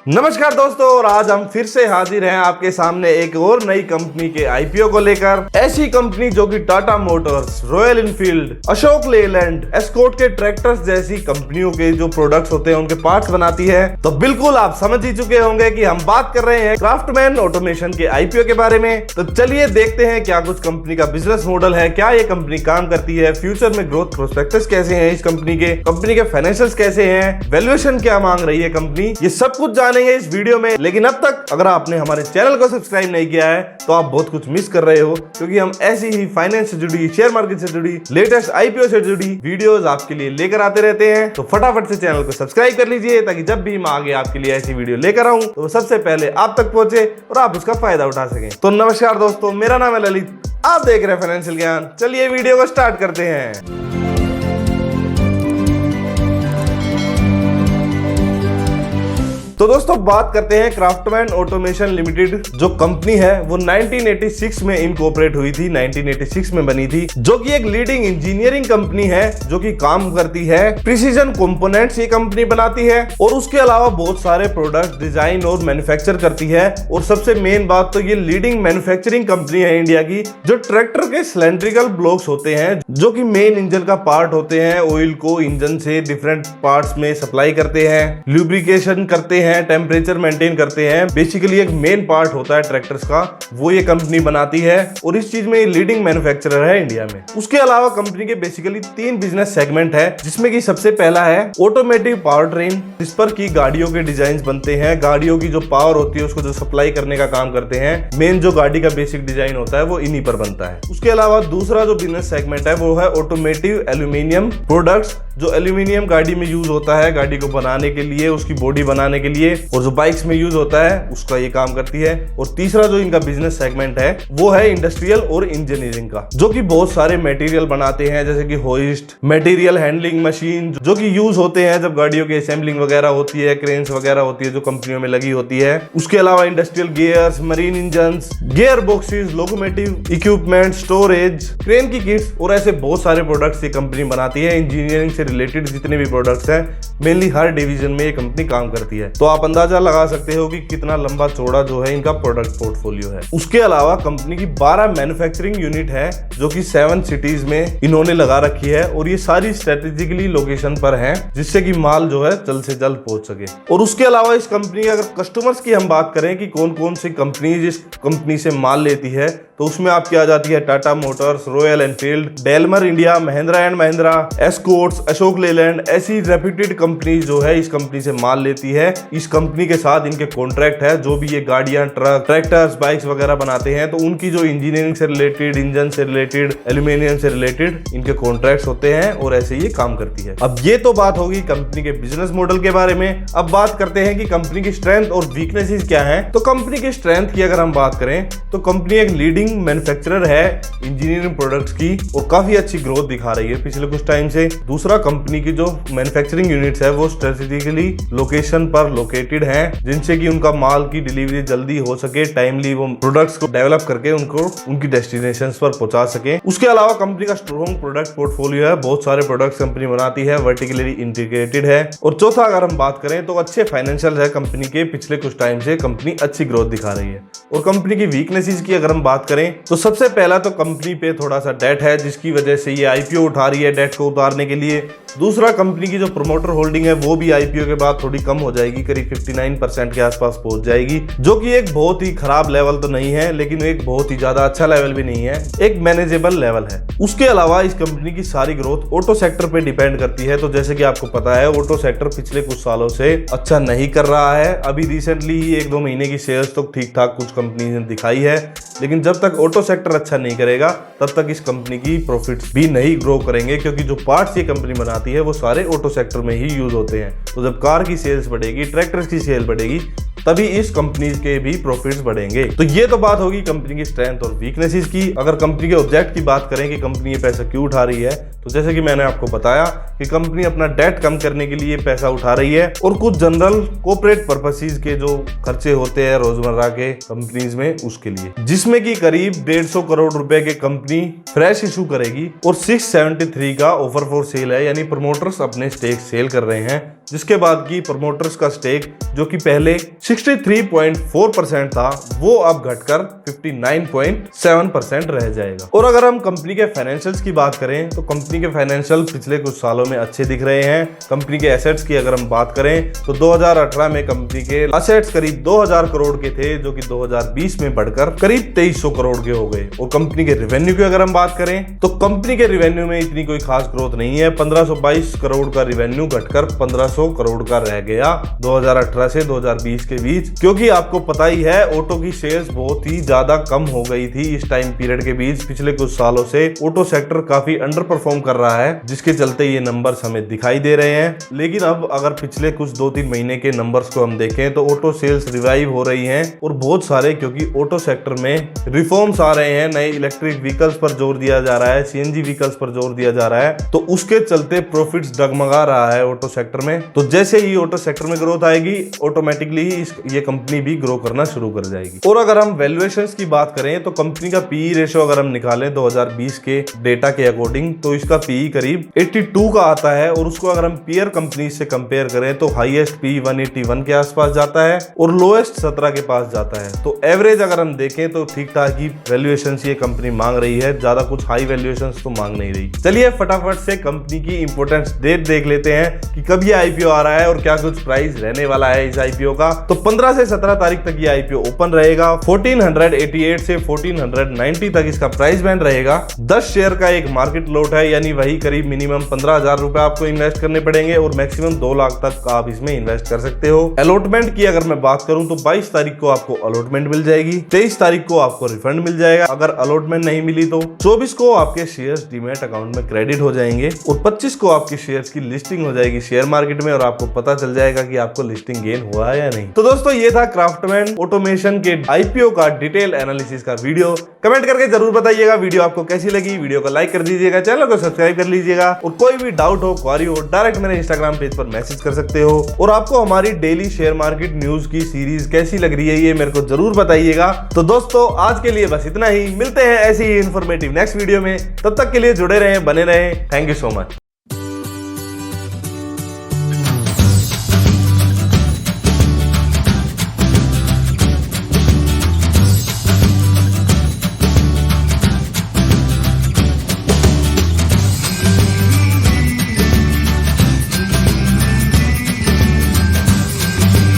नमस्कार दोस्तों, और आज हम फिर से हाजिर हैं आपके सामने एक और नई कंपनी के आईपीओ को लेकर। ऐसी कंपनी जो कि Tata Motors, royal Enfield, Ashok Leyland, escort के ट्रैक्टर्स जैसी कंपनियों के जो प्रोडक्ट्स होते हैं उनके पार्ट्स बनाती है। तो बिल्कुल आप समझ ही चुके होंगे कि हम बात कर रहे हैं क्राफ्टमैन ऑटोमेशन के आईपीओ के बारे में। तो चलिए देखते हैं क्या कुछ कंपनी का बिजनेस मॉडल है, क्या ये कंपनी काम करती है, फ्यूचर में ग्रोथ प्रोस्पेक्टस कैसे हैं इस कंपनी के फाइनेंशियल्स कैसे हैं, वैल्यूएशन क्या मांग रही है कंपनी, ये सब कुछ जानेंगे इस वीडियो में। लेकिन अब तक अगर आपने हमारे चैनल को सब्सक्राइब नहीं किया है तो आप बहुत कुछ मिस कर रहे हो, क्योंकि हम ऐसी ही फाइनेंस से जुड़ी, शेयर मार्केट से जुड़ी, लेटेस्ट आईपीओ से जुड़ी वीडियोस आपके लिए लेकर आते रहते हैं। तो फटाफट से चैनल को सब्सक्राइब कर लीजिए ताकि जब भी मैं आगे आपके लिए ऐसी वीडियो लेकर आऊं तो सबसे पहले आप तक पहुंचे और आप उसका फायदा उठा सकें। तो नमस्कार दोस्तों, मेरा नाम है ललित, आप देख रहे हैं फाइनेंशियल ज्ञान। चलिए वीडियो को स्टार्ट करते हैं। तो दोस्तों बात करते हैं क्राफ्टमैन ऑटोमेशन लिमिटेड। जो कंपनी है वो 1986 में इनकॉर्पोरेट हुई थी, 1986 में बनी थी, जो कि एक लीडिंग इंजीनियरिंग कंपनी है जो कि काम करती है प्रिसीजन कंपोनेंट्स ये कंपनी बनाती है, और उसके अलावा बहुत सारे प्रोडक्ट डिजाइन और मैन्युफैक्चर करती है। और सबसे मेन बात तो ये लीडिंग मैन्युफैक्चरिंग कंपनी है इंडिया की, जो ट्रैक्टर के सिलेंड्रिकल ब्लॉक्स होते हैं जो कि मेन इंजन का पार्ट होते हैं, ऑयल को इंजन से डिफरेंट पार्ट्स में सप्लाई करते हैं, ल्यूब्रिकेशन करते हैं, टेम्परेचर मेंटेन करते हैं। बेसिकली एक मेन पार्ट होता है ट्रैक्टर्स का, वो ये कंपनी बनाती है और इस चीज में ये लीडिंग मैन्युफैक्चरर है इंडिया में। उसके अलावा कंपनी के बेसिकली 3 बिजनेस सेगमेंट है, जिसमें कि सबसे पहला है ऑटोमेटिव पावर ट्रेन, जिस पर की गाड़ियों के डिजाइन बनते हैं, गाड़ियों की जो पावर होती है उसको जो सप्लाई करने का काम करते हैं। मेन जो गाड़ी का बेसिक डिजाइन होता है वो इन्हीं पर बनता है। उसके अलावा दूसरा जो बिजनेस सेगमेंट है वो है ऑटोमेटिव एल्यूमिनियम प्रोडक्ट्स, जो एल्यूमिनियम गाड़ी में यूज होता है, गाड़ी को बनाने के लिए, उसकी बॉडी बनाने के लिए, और जो बाइक्स में यूज होता है उसका ये काम करती है। और तीसरा जो इनका बिजनेस सेगमेंट है वो है इंडस्ट्रियल और इंजीनियरिंग का, जो कि बहुत सारे मटेरियल बनाते हैं, जैसे कि होइस्ट, मटेरियल हैंडलिंग मशीन, जो कि यूज होते हैं जब गाड़ियों की असेंबलिंग वगैरह होती है, क्रेन्स वगैरह होती है जो कंपनियों में लगी होती है। उसके अलावा industrial gears, marine engines, gear boxes, locomotive equipment, storage, crane की किट्स और ऐसे बहुत सारे प्रोडक्ट्स ये कंपनी बनाती है। इंजीनियरिंग से रिलेटेड जितने भी प्रोडक्ट्स हैं, मेनली हर डिवीजन में ये कंपनी काम करती है। तो आप अंदाजा लगा सकते हो कि कितना लंबा चौड़ा जो है इनका प्रोडक्ट पोर्टफोलियो है। उसके अलावा कंपनी की 12 मैन्युफैक्चरिंग यूनिट है जो कि 7 सिटीज में इन्होंने लगा रखी है, और ये सारी स्ट्रेटेजिकली लोकेशन पर हैं, जिससे कि माल जो है जल्द से जल्द पहुंच सके। और उसके अलावा इस कंपनी के अगर कस्टमर्स की हम बात करें कि कौन कौन सी कंपनी इस कंपनी से माल लेती है, तो उसमें आपकी आ जाती है Tata Motors, Royal Enfield, Daimler India, Mahindra and Mahindra, Escorts, Ashok Leyland, ऐसी रेप्यूटेड कंपनी जो है इस कंपनी से माल लेती है। इस कंपनी के साथ इनके कॉन्ट्रैक्ट है, जो भी ये गाड़ियां, ट्रक, ट्रैक्टर्स, बाइक्स वगैरह बनाते हैं, तो उनकी जो इंजीनियरिंग से रिलेटेड, इंजन से रिलेटेड, एल्यूमिनियम से रिलेटेड इनके कॉन्ट्रैक्ट्स होते हैं, और ऐसे ये काम करती है। अब ये तो बात होगी कंपनी के बिजनेस मॉडल के बारे में। अब बात करते हैं कि कंपनी की स्ट्रेंथ और वीकनेसेस क्या है। तो कंपनी की स्ट्रेंथ की अगर हम बात करें तो कंपनी एक लीडिंग मैन्युफैक्चरर है इंजीनियरिंग प्रोडक्ट्स की, और काफी अच्छी ग्रोथ दिखा रही है पिछले कुछ टाइम से। दूसरा, कंपनी की जो मैन्युफैक्चरिंग यूनिट्स है वो स्ट्रेटेजिकली लोकेशन पर लोकेटेड हैं, जिनसे कि उनका माल की डिलीवरी जल्दी हो सके, टाइमली वो प्रोडक्ट्स को डेवलप करके उनको उनकी डेस्टिनेशंस पर पहुंचा सके। उसके अलावा कंपनी का स्ट्रॉन्ग प्रोडक्ट पोर्टफोलियो है, बहुत सारे प्रोडक्ट्स कंपनी बनाती है, वर्टिकली इंटीग्रेटेड है। और चौथा, अगर हम बात करें तो अच्छे फाइनेंशियल है कंपनी के, पिछले कुछ टाइम से कंपनी अच्छी ग्रोथ दिखा रही है। और कंपनी की वीकनेसेस की अगर हम बात करें तो सबसे पहला तो कंपनी पे थोड़ा सा डेट है, जिसकी वजह से ये आईपीओ उठा रही है डेट को उतारने के लिए। दूसरा, कंपनी की जो प्रोमोटर होल्डिंग है वो भी आईपीओ के बाद थोड़ी कम हो जाएगी, करीब 59% के आसपास पहुंच जाएगी, जो कि एक बहुत ही खराब लेवल तो नहीं है, लेकिन एक बहुत ही ज्यादा अच्छा लेवल भी नहीं है, एक मैनेजेबल लेवल है। उसके अलावा इस कंपनी की सारी ग्रोथ ऑटो सेक्टर पे डिपेंड करती है। तो जैसे कि आपको पता है, ऑटो सेक्टर पिछले कुछ सालों से अच्छा नहीं कर रहा है। अभी रिसेंटली 1-2 महीने की सेल्स तो ठीक ठाक कुछ कंपनी ने दिखाई है, लेकिन जब तक ऑटो सेक्टर अच्छा नहीं करेगा तब तक इस कंपनी की प्रॉफिट्स भी नहीं ग्रो करेंगे, क्योंकि जो पार्ट्स ये कंपनी बनाती है वो सारे ऑटो सेक्टर में ही यूज होते हैं। तो जब कार की सेल्स बढ़ेगी, ट्रैक्टर्स की सेल बढ़ेगी, तभी इस कंपनी के भी प्रॉफिट्स बढ़ेंगे। तो ये तो बात होगी कंपनी की स्ट्रेंथ और वीकनेसेस की। अगर कंपनी के ऑब्जेक्ट की बात करें कि कंपनी ये पैसा क्यों उठा रही है, तो जैसे कि मैंने आपको बताया कि कंपनी अपना डेट कम करने के लिए पैसा उठा रही है, और कुछ जनरल कॉर्पोरेट पर्पसेस के जो खर्चे होते हैं रोजमर्रा के कंपनीज में उसके लिए, जिसमें कि करीब 150 करोड़ रुपए के कंपनी फ्रेश इशू करेगी, और 673 का ऑफर फॉर सेल है, यानी प्रमोटर्स अपने स्टेक सेल कर रहे हैं, जिसके बाद की प्रमोटर्स का स्टेक जो कि पहले 63.4% था वो अब घटकर 59.7% रह जाएगा। और अगर हम कंपनी के फाइनेंशियल्स की बात करें तो कंपनी के फाइनेंशियल पिछले कुछ सालों में अच्छे दिख रहे हैं। कंपनी के एसेट्स की अगर हम बात करें तो 2018 में कंपनी के एसेट्स करीब 2000 करोड़ के थे, जो कि 2020 में बढ़कर करीब 2300 करोड़ के हो गए। और कंपनी के रेवेन्यू की अगर हम बात करें तो कंपनी के रेवेन्यू में इतनी कोई खास ग्रोथ नहीं है। 1522 करोड़ का रेवेन्यू घटकर 1500 करोड़ का रह गया 2018 से 2020 के बीच, क्योंकि आपको पता ही है ऑटो की सेल्स बहुत ही ज्यादा कम हो गई थी इस टाइम पीरियड के बीच। पिछले कुछ सालों से ऑटो सेक्टर काफी अंडर परफॉर्म कर रहा है, जिसके चलते ये नंबर्स हमें दिखाई दे रहे हैं। लेकिन अब अगर पिछले कुछ 2-3 महीने के नंबर्स को हम देखें तो ऑटो सेल्स रिवाइव हो रही हैं, और बहुत सारे, क्योंकि ऑटो सेक्टर में रिफॉर्म्स आ रहे हैं, नए इलेक्ट्रिक व्हीकल्स पर जोर दिया जा रहा है, सीएनजी व्हीकल्स पर जोर दिया जा रहा है, तो उसके चलते प्रॉफिट्स डगमगा रहा है ऑटो सेक्टर में। तो जैसे ही ऑटो सेक्टर में ग्रोथ आएगी ऑटोमेटिकली ये कंपनी भी ग्रो करना शुरू कर जाएगी। और अगर हम वैल्यूएशंस की बात करें तो कंपनी का पीई रेशियो अगर हम निकालें 2020 के डेटा के अकॉर्डिंग तो इसका पीई करीब 82 का आता है, और उसको अगर हम पीयर कंपनी से कंपेयर करें तो हाईएस्ट पीई 181 के आसपास जाता है और लोएस्ट 17 के पास जाता है। तो एवरेज अगर हम देखें तो ठीक ठाक ही वैल्यूएशंस ये कंपनी मांग रही है, ज्यादा कुछ हाई वैल्यूएशंस तो मांग नहीं रही। चलिए फटाफट से कंपनी की इंपोर्टेंस डेट देख लेते हैं कि कब ये आईपीओ आ रहा है और क्या कुछ प्राइस रहने वाला है इस आईपीओ का। तो 15 से 17 तारीख तक ये आईपीओ ओपन रहेगा। 1488 से 1490 तक इसका प्राइस बैंड रहेगा। 10 शेयर का एक मार्केट लॉट है, यानी वही करीब मिनिमम 15,000 रुपए आपको इन्वेस्ट करने पड़ेंगे और मैक्सिमम 2 लाख तक आप इसमें इन्वेस्ट कर सकते हो। अलॉटमेंट की अगर मैं बात करूं तो 22 तारीख को आपको अलॉटमेंट मिल जाएगी, 23 तारीख को आपको रिफंड मिल जाएगा। अगर अलॉटमेंट नहीं मिली तो 24 को आपके शेयर्स डीमैट अकाउंट में क्रेडिट हो जाएंगे और 25 को आपके शेयर्स की लिस्टिंग हो जाएगी शेयर मार्केट में, और आपको पता चल जाएगा कि आपको लिस्टिंग गेन हुआ है या नहीं। तो दोस्तों ये था क्राफ्टमैन ऑटोमेशन के आईपीओ का डिटेल एनालिसिस का वीडियो। कमेंट करके जरूर बताइएगा वीडियो आपको कैसी लगी। वीडियो को लाइक कर दीजिएगा, चैनल को सब्सक्राइब कर लीजिएगा, और कोई भी डाउट हो, क्वारी हो, डायरेक्ट मेरे इंस्टाग्राम पेज पर मैसेज कर सकते हो। और आपको हमारी डेली शेयर मार्केट न्यूज की सीरीज कैसी लग रही है ये मेरे को जरूर बताइएगा। तो दोस्तों आज के लिए बस इतना ही, मिलते हैं ऐसी ही इंफॉर्मेटिव नेक्स्ट वीडियो में। तब तक के लिए जुड़े रहें, बने रहें। Thank you so much.